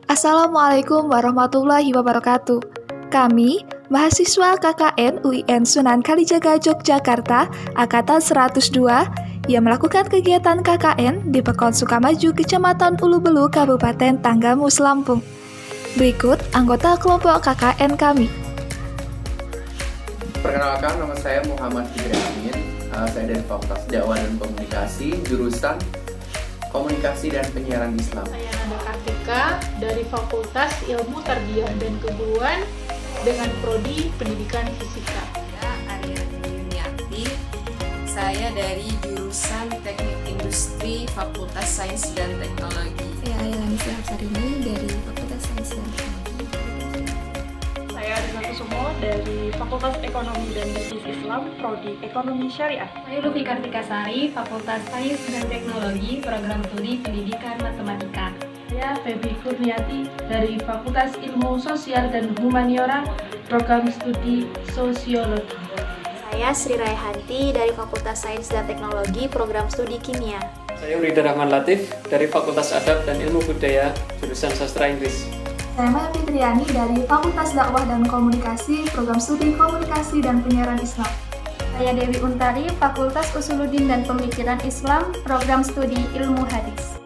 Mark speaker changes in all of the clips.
Speaker 1: Assalamualaikum warahmatullahi wabarakatuh. Kami, mahasiswa KKN UIN Sunan Kalijaga Yogyakarta, Angkatan 102, yang melakukan kegiatan KKN di Pekon Sukamaju, Kecamatan Ulubelu, Kabupaten Tanggamus, Lampung. Berikut anggota kelompok KKN kami.
Speaker 2: Perkenalkan, nama saya Muhammad Fikri Amin. Saya dari Fakultas Dakwah dan Komunikasi, jurusan Komunikasi dan Penyiaran Islam.
Speaker 3: Saya Nanda Kartika dari Fakultas Ilmu Tarbiyah dan Keguruan dengan prodi Pendidikan Fisika.
Speaker 4: Saya Aryani Yuniati. Saya dari jurusan Teknik Industri Fakultas Sains dan Teknologi.
Speaker 5: Saya Ailani Sihapsarini dari Fakultas Sains dan Teknologi.
Speaker 3: Saya Rina Kusumo dari Fakultas Ekonomi dan Bisnis Islam, prodi Ekonomi Syariah.
Speaker 5: Saya Lufi Kartikasari, Fakultas Sains dan Teknologi, Program Studi Pendidikan Matematika.
Speaker 6: Saya Febi Kurniati dari Fakultas Ilmu Sosial dan Humaniora, Program Studi Sosiologi.
Speaker 7: Saya Sri Raihanti dari Fakultas Sains dan Teknologi, Program Studi Kimia.
Speaker 8: Saya Urida Rahman Latif dari Fakultas Adab dan Ilmu Budaya, jurusan Sastra Inggris.
Speaker 1: Saya Maya Fitriani dari Fakultas Dakwah dan Komunikasi, Program Studi Komunikasi dan Penyiaran Islam.
Speaker 5: Saya Dewi Untari, Fakultas Usuluddin dan Pemikiran Islam, Program Studi Ilmu Hadis.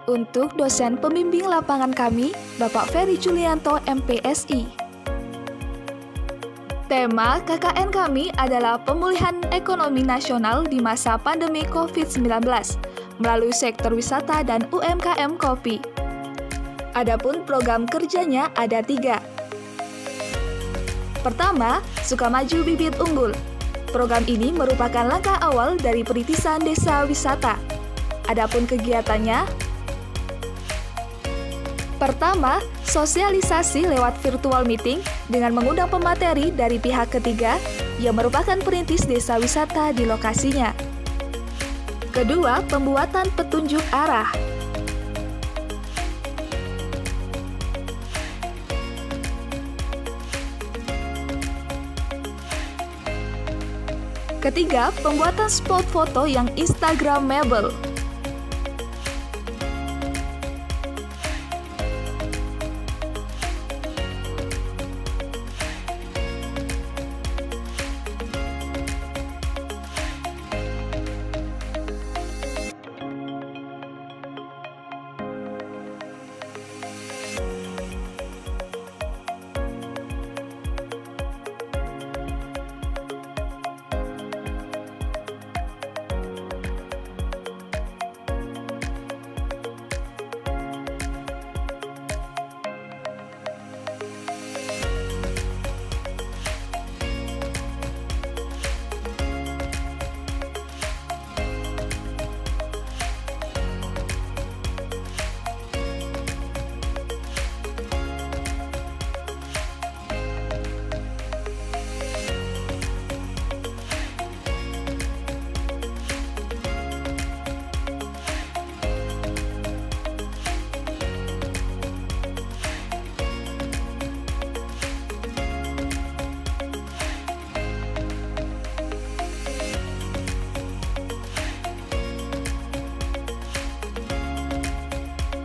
Speaker 1: Untuk dosen pembimbing lapangan kami, Bapak Ferry Julianto, MPSI. Tema KKN kami adalah pemulihan ekonomi nasional di masa pandemi COVID-19 melalui sektor wisata dan UMKM kopi. Adapun program kerjanya ada 3. Pertama, Sukamaju Bibit Unggul. Program ini merupakan langkah awal dari perintisan desa wisata. Adapun kegiatannya, pertama, sosialisasi lewat virtual meeting dengan mengundang pemateri dari pihak ketiga yang merupakan perintis desa wisata di lokasinya. Kedua, pembuatan petunjuk arah. Ketiga, pembuatan spot foto yang Instagramable.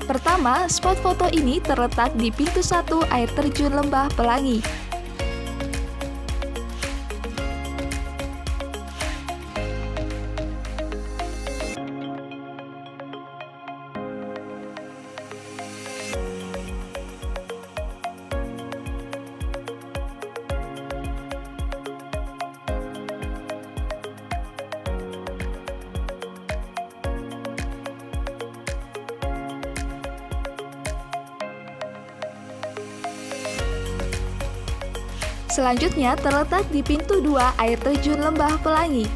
Speaker 1: Pertama, spot foto ini terletak di pintu 1 air terjun Lembah Pelangi. Selanjutnya terletak di pintu 2 air terjun Lembah Pelangi.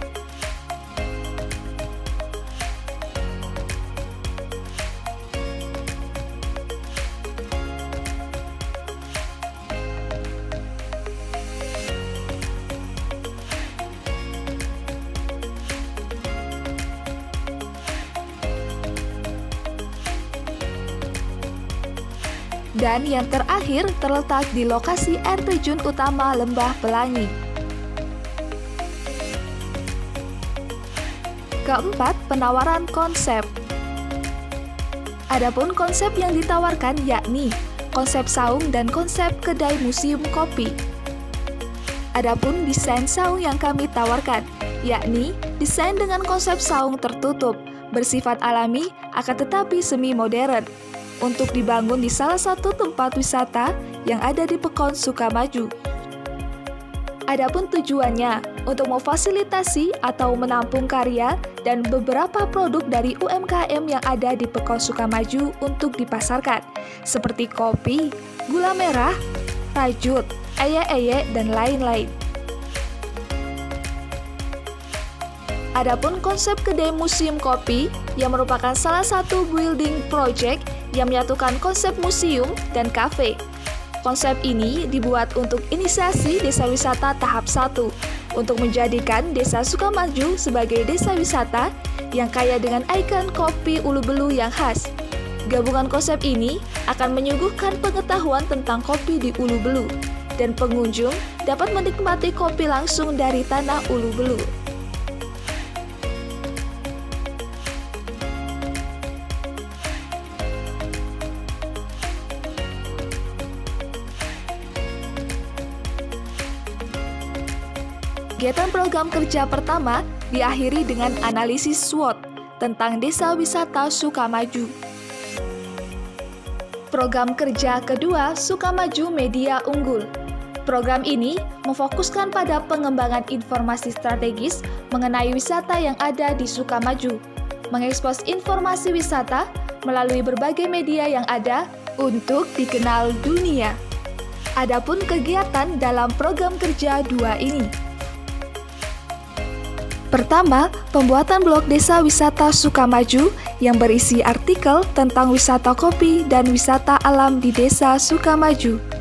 Speaker 1: Dan yang terakhir terletak di lokasi air terjun utama Lembah Pelangi. Keempat, penawaran konsep. Adapun konsep yang ditawarkan yakni konsep saung dan konsep kedai museum kopi. Adapun desain saung yang kami tawarkan, yakni desain dengan konsep saung tertutup, bersifat alami akan tetapi semi modern, untuk dibangun di salah satu tempat wisata yang ada di Pekon Sukamaju. Adapun tujuannya untuk memfasilitasi atau menampung karya dan beberapa produk dari UMKM yang ada di Pekon Sukamaju untuk dipasarkan, seperti kopi, gula merah, rajut, eyek-eyek, dan lain-lain. Adapun konsep kedai museum kopi yang merupakan salah satu building project yang menyatukan konsep museum dan kafe. Konsep ini dibuat untuk inisiasi desa wisata tahap 1 untuk menjadikan Desa Sukamaju sebagai desa wisata yang kaya dengan ikon kopi Ulu Belu yang khas. Gabungan konsep ini akan menyuguhkan pengetahuan tentang kopi di Ulu Belu dan pengunjung dapat menikmati kopi langsung dari tanah Ulu Belu. Kegiatan program kerja pertama diakhiri dengan analisis SWOT tentang Desa Wisata Sukamaju. Program kerja kedua Sukamaju Media Unggul. Program ini memfokuskan pada pengembangan informasi strategis mengenai wisata yang ada di Sukamaju, mengekspos informasi wisata melalui berbagai media yang ada untuk dikenal dunia. Adapun kegiatan dalam program kerja 2 ini. Pertama, pembuatan blog Desa Wisata Sukamaju yang berisi artikel tentang wisata kopi dan wisata alam di Desa Sukamaju.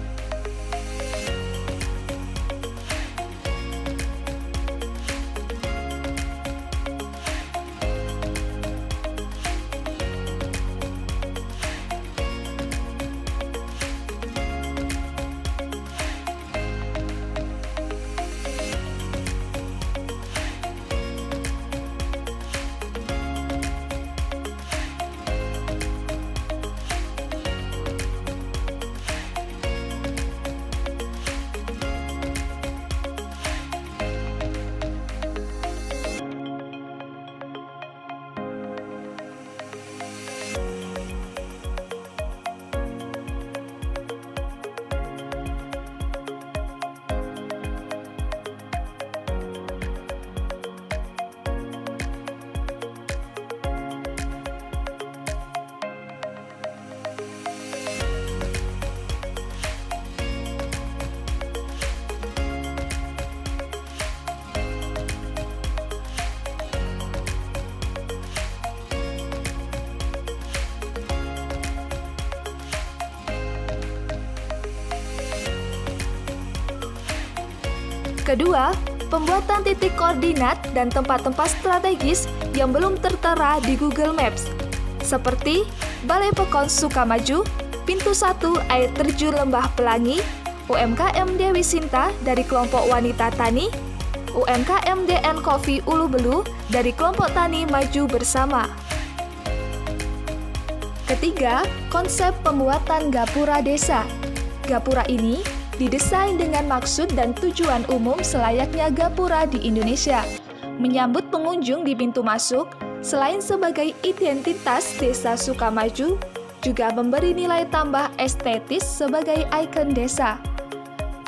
Speaker 1: Kedua, pembuatan titik koordinat dan tempat-tempat strategis yang belum tertera di Google Maps, seperti Balai Pekon Sukamaju, Pintu 1 Air Terjun Lembah Pelangi, UMKM Dewi Sinta dari kelompok wanita tani, UMKM DN Coffee Ulu Belu dari kelompok tani Maju Bersama. Ketiga, konsep pembuatan gapura desa. Gapura ini didesain dengan maksud dan tujuan umum selayaknya gapura di Indonesia, menyambut pengunjung di pintu masuk, selain sebagai identitas Desa Sukamaju, juga memberi nilai tambah estetis sebagai ikon desa.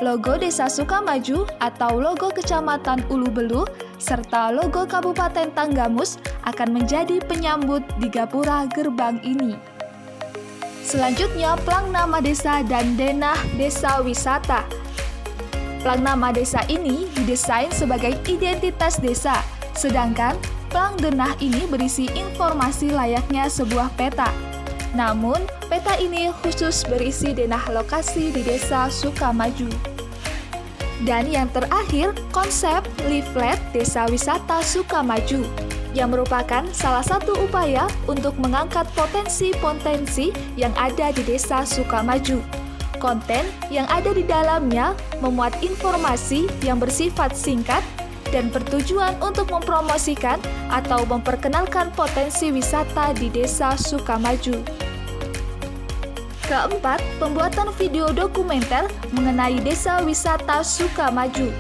Speaker 1: Logo Desa Sukamaju atau logo Kecamatan Ulu Belu, serta logo Kabupaten Tanggamus akan menjadi penyambut di gapura gerbang ini. Selanjutnya, plang nama desa dan denah desa wisata. Plang nama desa ini didesain sebagai identitas desa, sedangkan plang denah ini berisi informasi layaknya sebuah peta. Namun, peta ini khusus berisi denah lokasi di Desa Sukamaju. Dan yang terakhir, konsep leaflet Desa Wisata Sukamaju, yang merupakan salah satu upaya untuk mengangkat potensi-potensi yang ada di Desa Sukamaju. Konten yang ada di dalamnya memuat informasi yang bersifat singkat dan bertujuan untuk mempromosikan atau memperkenalkan potensi wisata di Desa Sukamaju. Keempat, pembuatan video dokumenter mengenai Desa Wisata Sukamaju.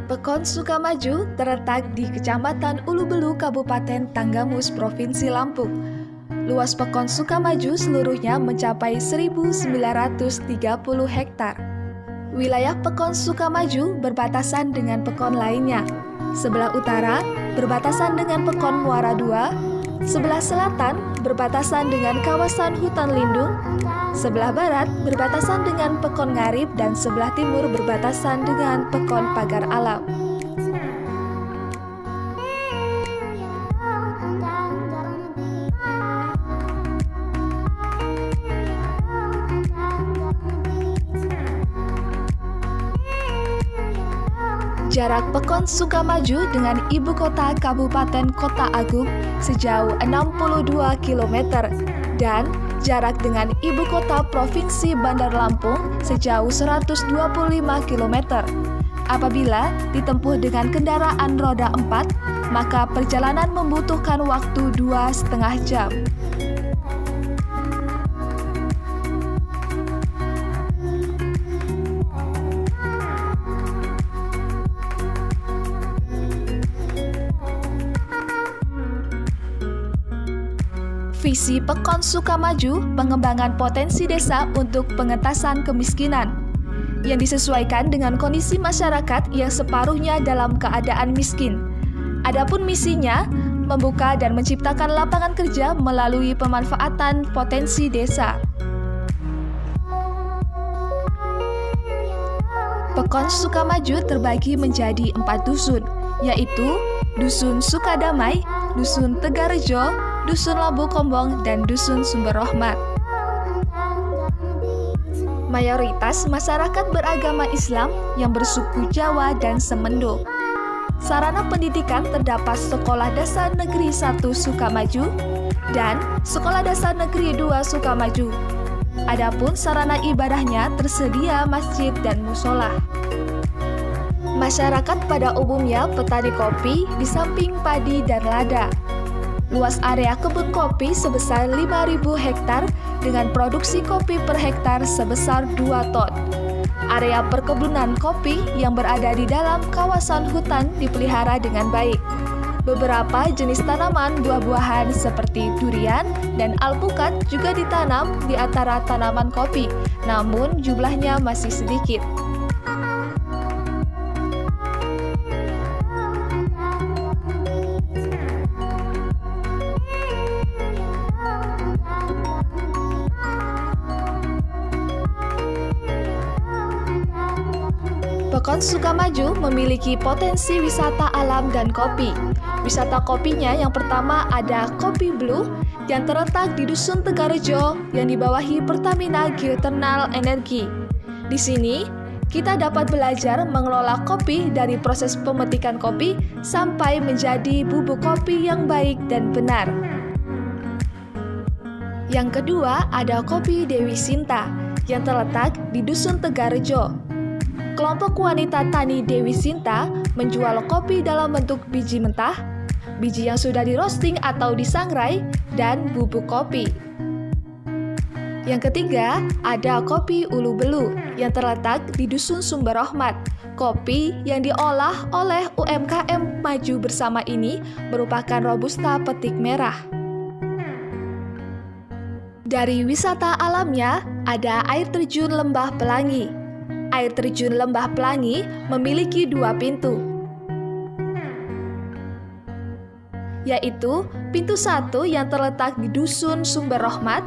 Speaker 1: Pekon Sukamaju terletak di Kecamatan Ulubelu, Kabupaten Tanggamus, Provinsi Lampung. Luas Pekon Sukamaju seluruhnya mencapai 1.930 hektar. Wilayah Pekon Sukamaju berbatasan dengan pekon lainnya. Sebelah utara berbatasan dengan Pekon Muara II, sebelah selatan berbatasan dengan kawasan hutan lindung, sebelah barat berbatasan dengan Pekon Ngarip, dan sebelah timur berbatasan dengan Pekon Pagar Alam. Jarak Pekon Sukamaju dengan ibu kota Kabupaten Kota Agung sejauh 62 km dan jarak dengan ibu kota Provinsi Bandar Lampung sejauh 125 km. Apabila ditempuh dengan kendaraan roda 4, maka perjalanan membutuhkan waktu 2,5 jam. Visi Pekon Sukamaju, pengembangan potensi desa untuk pengentasan kemiskinan, yang disesuaikan dengan kondisi masyarakat yang separuhnya dalam keadaan miskin. Adapun misinya, membuka dan menciptakan lapangan kerja melalui pemanfaatan potensi desa. Pekon Sukamaju terbagi menjadi 4 dusun, yaitu Dusun Sukadamai, Dusun Tegarejo, Dusun Labu Kombong, dan Dusun Sumber Rahmat. Mayoritas masyarakat beragama Islam yang bersuku Jawa dan Semendo. Sarana pendidikan terdapat Sekolah Dasar Negeri 1 Sukamaju dan Sekolah Dasar Negeri 2 Sukamaju. Adapun sarana ibadahnya tersedia masjid dan musola. Masyarakat pada umumnya petani kopi di samping padi dan lada. Luas area kebun kopi sebesar 5.000 hektar dengan produksi kopi per hektar sebesar 2 ton. Area perkebunan kopi yang berada di dalam kawasan hutan dipelihara dengan baik. Beberapa jenis tanaman buah-buahan seperti durian dan alpukat juga ditanam di antara tanaman kopi, namun jumlahnya masih sedikit. Pekon Sukamaju memiliki potensi wisata alam dan kopi. Wisata kopinya yang pertama ada Kopi Blue yang terletak di Dusun Tegarejo yang dibawahi Pertamina Geothermal Energy. Di sini, kita dapat belajar mengelola kopi dari proses pemetikan kopi sampai menjadi bubuk kopi yang baik dan benar. Yang kedua ada Kopi Dewi Sinta yang terletak di Dusun Tegarejo. Kelompok wanita tani Dewi Sinta menjual kopi dalam bentuk biji mentah, biji yang sudah di-roasting atau disangrai, dan bubuk kopi. Yang ketiga, ada Kopi Ulubelu yang terletak di Dusun Sumber Rahmat. Kopi yang diolah oleh UMKM Maju Bersama ini merupakan Robusta petik merah. Dari wisata alamnya, ada air terjun Lembah Pelangi. Air terjun Lembah Pelangi memiliki 2 pintu, yaitu pintu 1 yang terletak di Dusun Sumber Rahmat,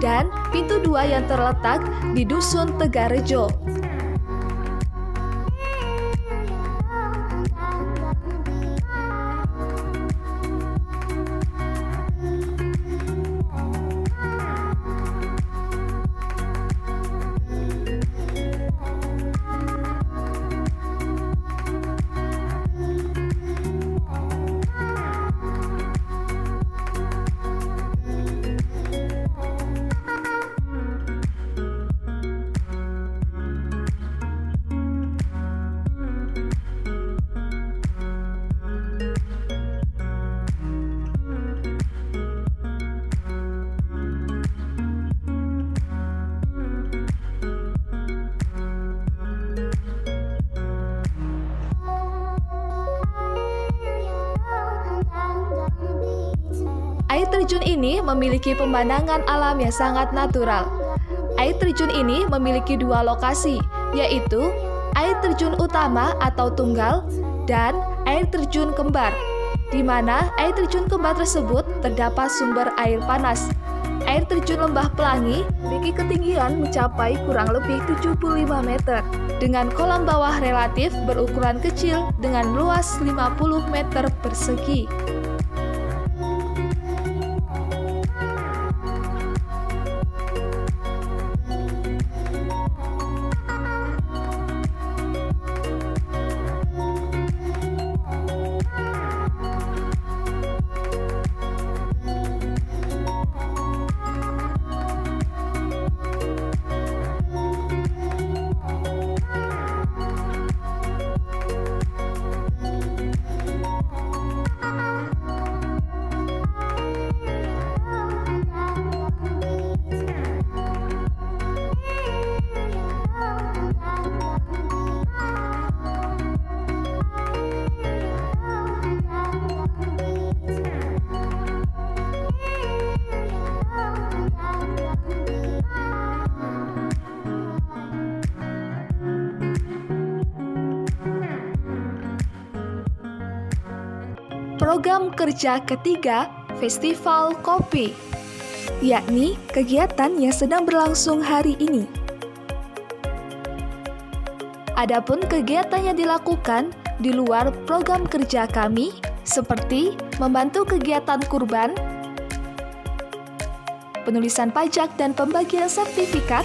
Speaker 1: dan pintu 2 yang terletak di Dusun Tegarejo. terjun ini memiliki pemandangan alam yang sangat natural. Air terjun ini memiliki 2 lokasi, yaitu air terjun utama atau tunggal dan air terjun kembar, di mana air terjun kembar tersebut terdapat sumber air panas. Air terjun Lembah Pelangi memiliki ketinggian mencapai kurang lebih 75 meter dengan kolam bawah relatif berukuran kecil dengan luas 50 meter persegi. Program kerja ketiga Festival Kopi, yakni kegiatan yang sedang berlangsung hari ini. Adapun kegiatan yang dilakukan di luar program kerja kami seperti membantu kegiatan kurban, penulisan pajak dan pembagian sertifikat,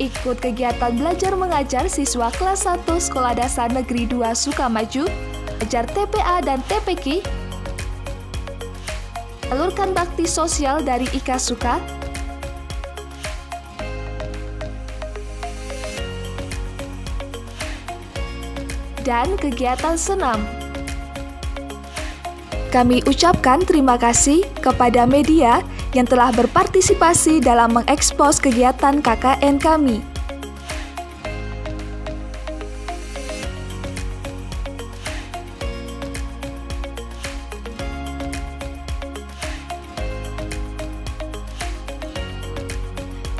Speaker 1: ikut kegiatan belajar mengajar siswa kelas 1 Sekolah Dasar Negeri 2 Sukamaju, ajar TPA dan TPQ, salurkan bakti sosial dari IKA Suka, dan kegiatan senam. Kami ucapkan terima kasih kepada media yang telah berpartisipasi dalam mengekspos kegiatan KKN kami.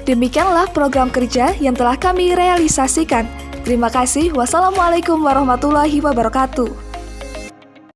Speaker 1: Demikianlah program kerja yang telah kami realisasikan. Terima kasih. Wassalamualaikum warahmatullahi wabarakatuh.